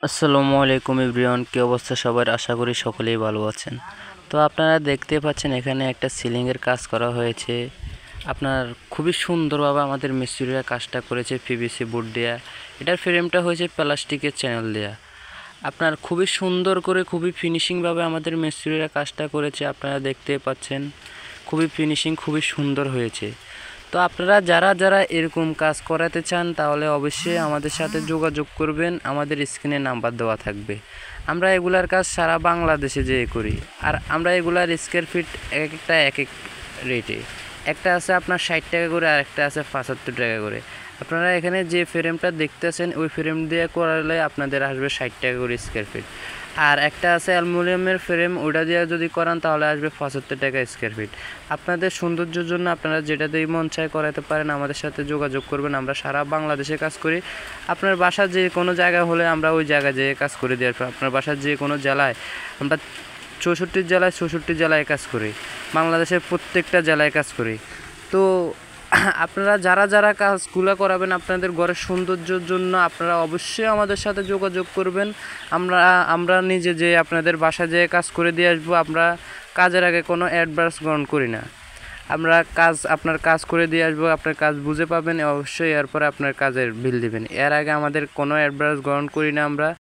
আসসালামু আলাইকুম এভরিওয়ান, কি অবস্থা সবার? আশা করি সকলেই ভালো আছেন। তো আপনারা দেখতে পাচ্ছেন এখানে একটা সিলিংয়ের কাজ করা হয়েছে। আপনার খুবই সুন্দরভাবে আমাদের মিস্ত্রিরা কাজটা করেছে পিভিসি বোর্ড দেয়া। এটার ফ্রেমটা হয়েছে প্লাস্টিকের চ্যানেল দেয়া। আপনার খুবই সুন্দর করে খুবই ফিনিশিংভাবে আমাদের মিস্ত্রিরা কাজটা করেছে। আপনারা দেখতে পাচ্ছেন খুবই ফিনিশিং, খুবই সুন্দর হয়েছে। তো আপনারা যারা যারা এরকম কাজ করাতে চান তাহলে অবশ্যই আমাদের সাথে যোগাযোগ করবেন। আমাদের স্ক্রিনে নাম্বার দেওয়া থাকবে। আমরা এগুলার কাজ সারা বাংলাদেশে যেয়ে করি। আর আমরা এগুলার স্কোয়ার ফিট এক একটা এক এক রেটে। একটা আছে আপনার 60 টাকা করে, আর একটা আছে 75 টাকা করে। আপনারা এখানে যে ফ্রেমটা দেখতেছেন ওই ফ্রেম দিয়ে করালে আপনাদের আসবে 60 টাকা করে স্কোয়ার ফিট। আর একটা আছে অ্যালুমিনিয়ামের ফ্রেম, ওটা দিয়ে যদি করান তাহলে আসবে 75 টাকা স্কোয়ার ফিট। আপনাদের সৌন্দর্যের জন্য আপনারা যেটাতেই মন চায় করাতে পারেন, আমাদের সাথে যোগাযোগ করবেন। আমরা সারা বাংলাদেশে কাজ করি। আপনার বাসার যে কোনো জায়গায় হলে আমরা ওই জায়গায় যেয়ে কাজ করে দিয়ে আসবো। আপনার বাসার যে কোনো জেলায়, আমরা 64 জেলায় কাজ করি। বাংলাদেশের প্রত্যেকটা জেলায় কাজ করি। তো আপনারা যারা যারা কাজগুলো করাবেন আপনাদের ঘরের সৌন্দর্যের জন্য আপনারা অবশ্যই আমাদের সাথে যোগাযোগ করবেন। আমরা আমরা নিজে যে আপনাদের বাসায় যেয়ে কাজ করে দিয়ে আসবো। আমরা কাজের আগে কোনো অ্যাডভান্স গ্রহণ করি না। আমরা আপনার কাজ করে দিয়ে আসবো, আপনার কাজ বুঝে পাবেন অবশ্যই, এরপরে আপনার কাজের বিল দিবেন। এর আগে আমাদের কোনো অ্যাডভান্স গ্রহণ করি না আমরা।